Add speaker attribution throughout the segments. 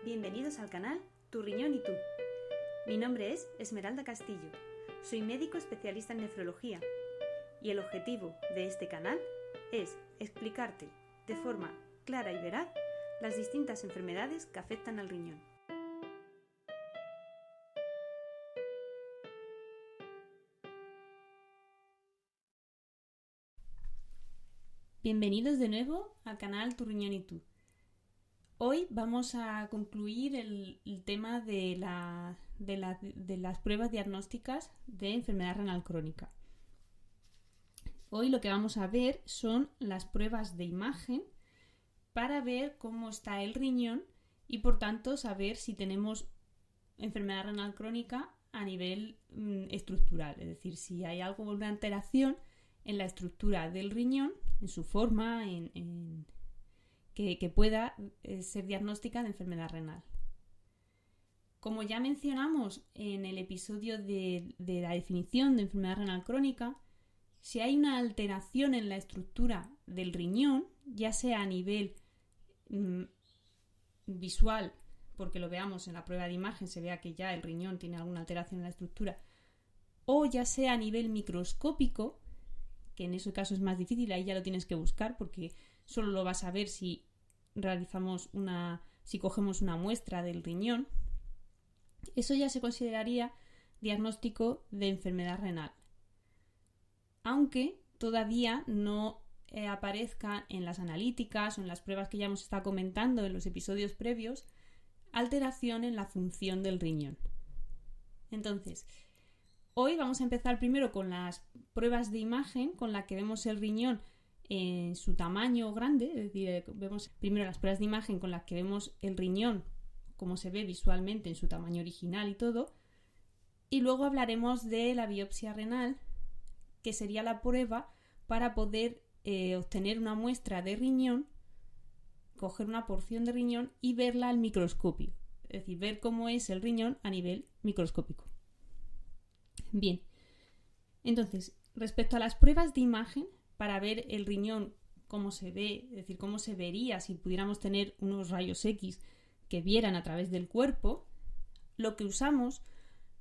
Speaker 1: Bienvenidos al canal Tu Riñón y Tú. Mi nombre es Esmeralda Castillo, soy médico especialista en nefrología y el objetivo de este canal es explicarte de forma clara y veraz las distintas enfermedades que afectan al riñón. Bienvenidos de nuevo al canal Tu Riñón y Tú. Hoy vamos a concluir el tema de las pruebas diagnósticas de enfermedad renal crónica. Hoy lo que vamos a ver son las pruebas de imagen para ver cómo está el riñón y por tanto saber si tenemos enfermedad renal crónica a nivel estructural, es decir, si hay alguna alteración en la estructura del riñón, en su forma, que pueda ser diagnóstica de enfermedad renal. Como ya mencionamos en el episodio de la definición de enfermedad renal crónica, si hay una alteración en la estructura del riñón, ya sea a nivel visual, porque lo veamos en la prueba de imagen, se vea que ya el riñón tiene alguna alteración en la estructura, o ya sea a nivel microscópico, que en ese caso es más difícil, ahí ya lo tienes que buscar porque solo lo vas a ver si cogemos una muestra del riñón. Eso ya se consideraría diagnóstico de enfermedad renal, aunque todavía no aparezca en las analíticas o en las pruebas que ya hemos estado comentando en los episodios previos alteración en la función del riñón. Entonces, hoy vamos a empezar primero con las pruebas de imagen con las que vemos el riñón en su tamaño grande, es decir, vemos primero las pruebas de imagen con las que vemos el riñón como se ve visualmente en su tamaño original y todo, y luego hablaremos de la biopsia renal, que sería la prueba para poder obtener una muestra de riñón, coger una porción de riñón y verla al microscopio, es decir, ver cómo es el riñón a nivel microscópico. Bien, entonces, respecto a las pruebas de imagen, para ver el riñón cómo se ve, es decir, cómo se vería si pudiéramos tener unos rayos X que vieran a través del cuerpo, lo que usamos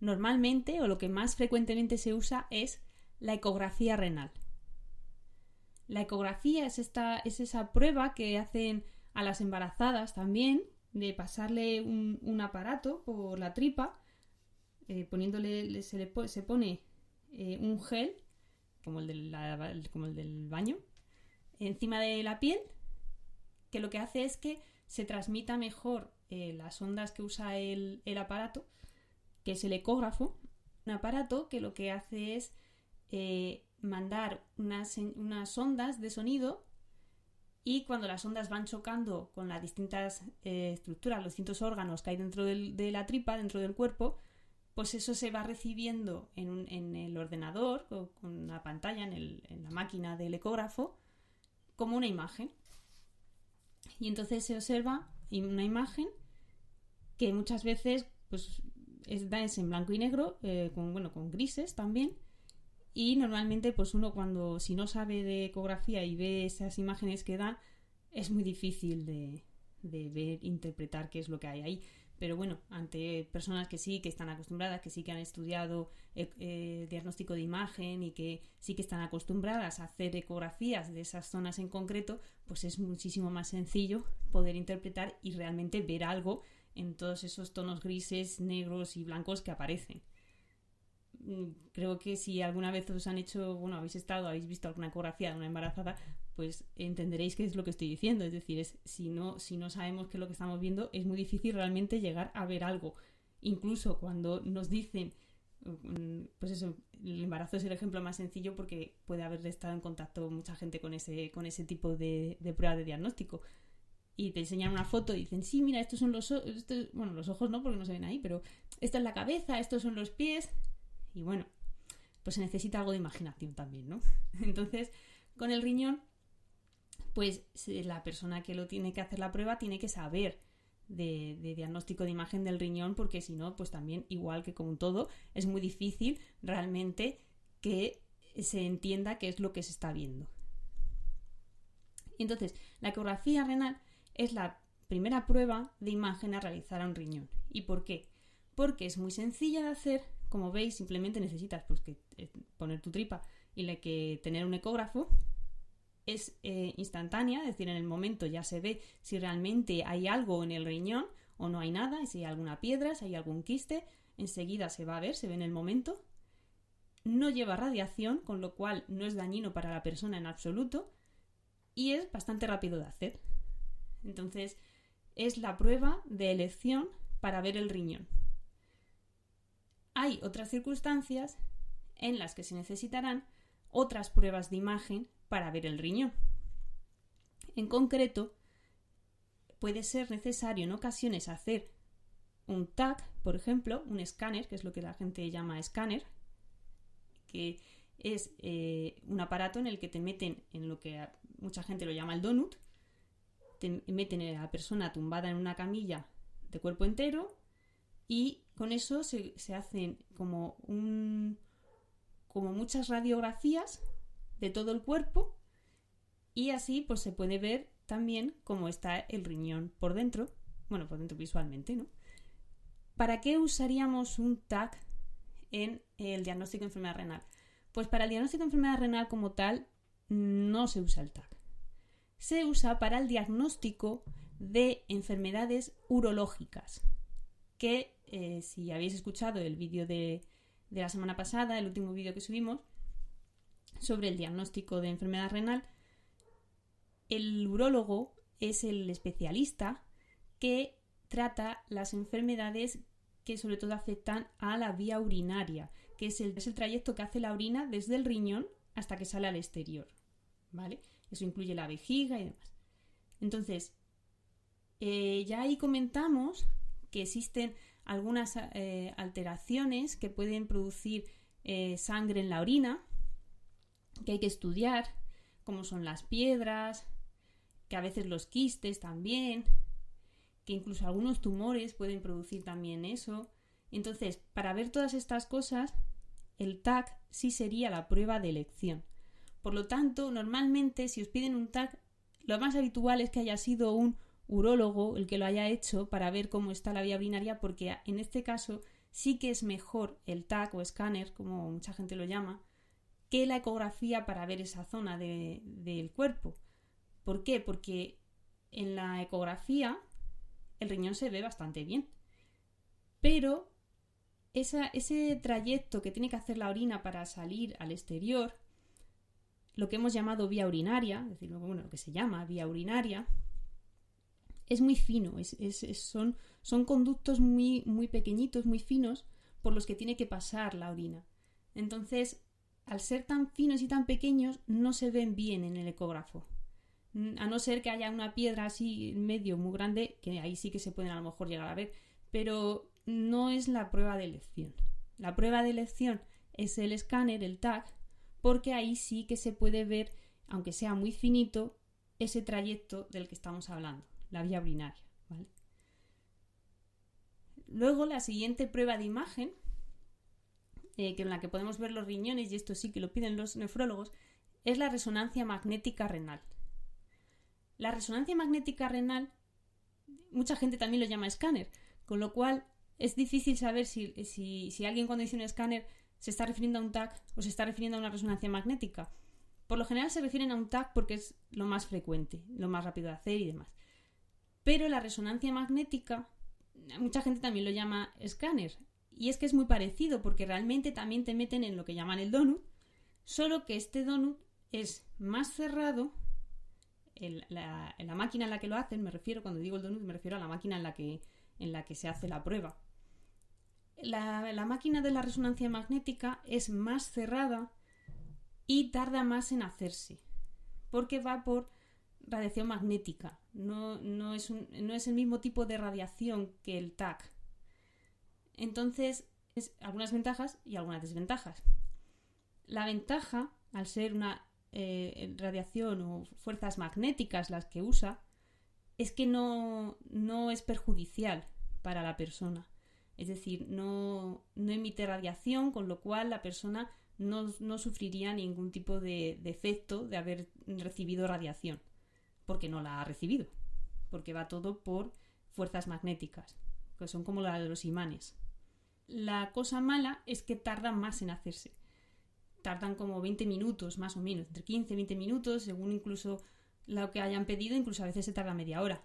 Speaker 1: normalmente o lo que más frecuentemente se usa es la ecografía renal. La ecografía es esa prueba que hacen a las embarazadas también, de pasarle un aparato por la tripa, se pone un gel como el del baño encima de la piel, que lo que hace es que se transmita mejor las ondas que usa el aparato, que es el ecógrafo, un aparato que lo que hace es mandar unas ondas de sonido, y cuando las ondas van chocando con las distintas estructuras, los distintos órganos que hay dentro de la tripa, dentro del cuerpo, pues eso se va recibiendo en el ordenador, con la pantalla, en la máquina del ecógrafo, como una imagen. Y entonces se observa una imagen que muchas veces pues, es en blanco y negro, con grises también. Y normalmente pues uno si no sabe de ecografía y ve esas imágenes que da, es muy difícil de ver, interpretar qué es lo que hay ahí. Pero bueno, ante personas que sí que están acostumbradas, que sí que han estudiado diagnóstico de imagen y que sí que están acostumbradas a hacer ecografías de esas zonas en concreto, pues es muchísimo más sencillo poder interpretar y realmente ver algo en todos esos tonos grises, negros y blancos que aparecen. Creo que si alguna vez os habéis visto alguna ecografía de una embarazada, pues entenderéis qué es lo que estoy diciendo. Es decir, si no sabemos qué es lo que estamos viendo, es muy difícil realmente llegar a ver algo. Incluso cuando nos dicen, pues eso, el embarazo es el ejemplo más sencillo porque puede haber estado en contacto mucha gente con ese tipo de prueba de diagnóstico. Y te enseñan una foto y dicen, sí, mira, estos son los ojos, los ojos no, porque no se ven ahí, pero esta es la cabeza, estos son los pies. Y bueno, pues se necesita algo de imaginación también, ¿no? Entonces, con el riñón, pues la persona que lo tiene que hacer la prueba tiene que saber de diagnóstico de imagen del riñón, porque si no, pues también, igual que con todo, es muy difícil realmente que se entienda qué es lo que se está viendo. Entonces, la ecografía renal es la primera prueba de imagen a realizar a un riñón. ¿Y por qué? Porque es muy sencilla de hacer. Como veis, simplemente necesitas poner tu tripa y que tener un ecógrafo. Es instantánea, es decir, en el momento ya se ve si realmente hay algo en el riñón o no hay nada, si hay alguna piedra, si hay algún quiste, enseguida se va a ver, se ve en el momento. No lleva radiación, con lo cual no es dañino para la persona en absoluto y es bastante rápido de hacer. Entonces, es la prueba de elección para ver el riñón. Hay otras circunstancias en las que se necesitarán otras pruebas de imagen para ver el riñón. En concreto, puede ser necesario en ocasiones hacer un TAC, por ejemplo, un escáner, que es lo que la gente llama escáner, que es un aparato en el que te meten en lo que mucha gente lo llama el donut, te meten a la persona tumbada en una camilla de cuerpo entero y con eso se hacen como muchas radiografías de todo el cuerpo y así pues se puede ver también cómo está el riñón por dentro visualmente, ¿no? ¿Para qué usaríamos un TAC en el diagnóstico de enfermedad renal? Pues para el diagnóstico de enfermedad renal como tal no se usa el TAC. Se usa para el diagnóstico de enfermedades urológicas, que si habéis escuchado el vídeo de la semana pasada, el último vídeo que subimos sobre el diagnóstico de enfermedad renal, el urólogo es el especialista que trata las enfermedades que sobre todo afectan a la vía urinaria, que es el trayecto que hace la orina desde el riñón hasta que sale al exterior, ¿vale? Eso incluye la vejiga y demás. Entonces, ya ahí comentamos que existen algunas alteraciones que pueden producir sangre en la orina, que hay que estudiar, como son las piedras, que a veces los quistes también, que incluso algunos tumores pueden producir también eso. Entonces, para ver todas estas cosas, el TAC sí sería la prueba de elección. Por lo tanto, normalmente, si os piden un TAC, lo más habitual es que haya sido un urólogo el que lo haya hecho para ver cómo está la vía urinaria, porque en este caso sí que es mejor el TAC o escáner, como mucha gente lo llama, que la ecografía para ver esa zona del cuerpo. ¿Por qué? Porque en la ecografía el riñón se ve bastante bien, pero ese trayecto que tiene que hacer la orina para salir al exterior, lo que hemos llamado vía urinaria, es decir, lo que se llama vía urinaria, es muy fino, son conductos muy, muy pequeñitos, muy finos, por los que tiene que pasar la orina. Entonces, al ser tan finos y tan pequeños, no se ven bien en el ecógrafo. A no ser que haya una piedra así en medio muy grande, que ahí sí que se pueden a lo mejor llegar a ver, pero no es la prueba de elección. La prueba de elección es el escáner, el TAC, porque ahí sí que se puede ver, aunque sea muy finito, ese trayecto del que estamos hablando, la vía urinaria, ¿vale? Luego, la siguiente prueba de imagen, en la que podemos ver los riñones, y esto sí que lo piden los nefrólogos, es la resonancia magnética renal. La resonancia magnética renal, mucha gente también lo llama escáner, con lo cual es difícil saber si alguien cuando dice un escáner se está refiriendo a un TAC o se está refiriendo a una resonancia magnética. Por lo general se refieren a un TAC porque es lo más frecuente, lo más rápido de hacer y demás. Pero la resonancia magnética, mucha gente también lo llama escáner. Y es que es muy parecido porque realmente también te meten en lo que llaman el donut, solo que este donut es más cerrado. En la máquina en la que lo hacen, cuando digo el donut, me refiero a la máquina en la que se hace la prueba. La máquina de la resonancia magnética es más cerrada y tarda más en hacerse, porque va por radiación magnética, no es el mismo tipo de radiación que el TAC. Entonces, algunas ventajas y algunas desventajas. La ventaja, al ser una radiación o fuerzas magnéticas las que usa, es que no es perjudicial para la persona. Es decir, no emite radiación, con lo cual la persona no sufriría ningún tipo de efecto de haber recibido radiación, porque no la ha recibido. porque va todo por fuerzas magnéticas, que son como la de los imanes. La cosa mala es que tardan más en hacerse. Tardan como 20 minutos, más o menos, entre 15 y 20 minutos, según incluso lo que hayan pedido, incluso a veces se tarda media hora.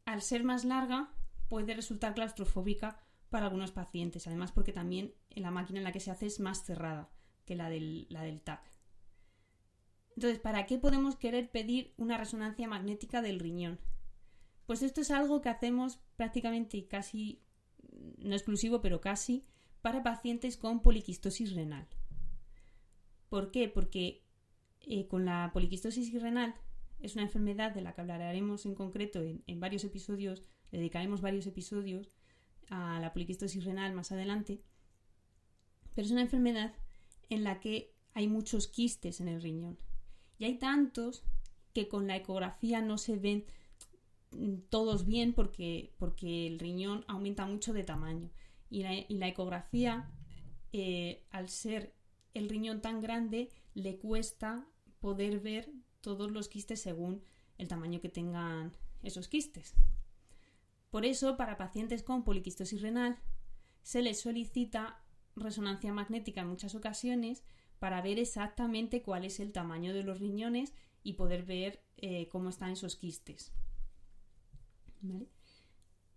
Speaker 1: Al ser más larga, puede resultar claustrofóbica para algunos pacientes, además porque también la máquina en la que se hace es más cerrada que la del TAC. Entonces, ¿para qué podemos querer pedir una resonancia magnética del riñón? Pues esto es algo que hacemos prácticamente casi, no exclusivo, pero casi, para pacientes con poliquistosis renal. ¿Por qué? Porque con la poliquistosis renal es una enfermedad de la que hablaremos en concreto en varios episodios, le dedicaremos varios episodios a la poliquistosis renal más adelante, pero es una enfermedad en la que hay muchos quistes en el riñón y hay tantos que con la ecografía no se ven todos bien porque el riñón aumenta mucho de tamaño y la ecografía, al ser el riñón tan grande, le cuesta poder ver todos los quistes según el tamaño que tengan esos quistes. Por eso, para pacientes con poliquistosis renal se les solicita resonancia magnética en muchas ocasiones para ver exactamente cuál es el tamaño de los riñones y poder ver cómo están esos quistes. ¿Vale?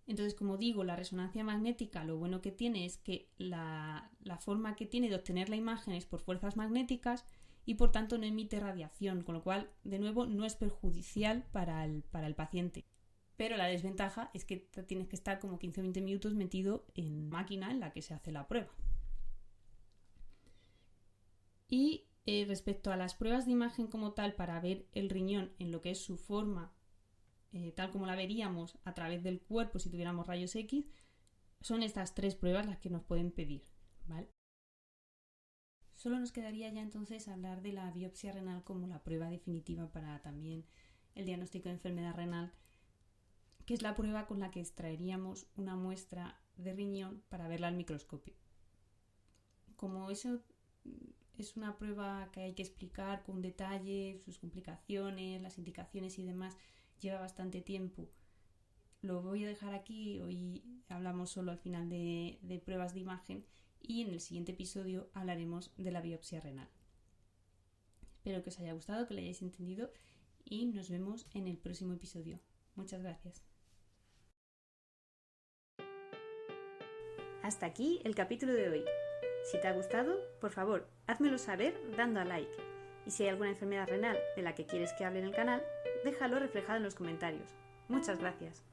Speaker 1: Entonces, como digo, la resonancia magnética lo bueno que tiene es que la forma que tiene de obtener la imagen es por fuerzas magnéticas y por tanto no emite radiación, con lo cual, de nuevo, no es perjudicial para el paciente. Pero la desventaja es que tienes que estar como 15 o 20 minutos metido en máquina en la que se hace la prueba. Y respecto a las pruebas de imagen como tal para ver el riñón en lo que es su forma, tal como la veríamos a través del cuerpo si tuviéramos rayos X, son estas 3 pruebas las que nos pueden pedir, ¿vale? Solo nos quedaría ya entonces hablar de la biopsia renal como la prueba definitiva para también el diagnóstico de enfermedad renal, que es la prueba con la que extraeríamos una muestra de riñón para verla al microscopio. Como eso es una prueba que hay que explicar con detalle, sus complicaciones, las indicaciones y demás, lleva bastante tiempo. Lo voy a dejar aquí, hoy hablamos solo al final de pruebas de imagen y en el siguiente episodio hablaremos de la biopsia renal. Espero que os haya gustado, que lo hayáis entendido y nos vemos en el próximo episodio. Muchas gracias. Hasta aquí el capítulo de hoy. Si te ha gustado, por favor, házmelo saber dando a like. Y si hay alguna enfermedad renal de la que quieres que hable en el canal, déjalo reflejado en los comentarios. Muchas gracias.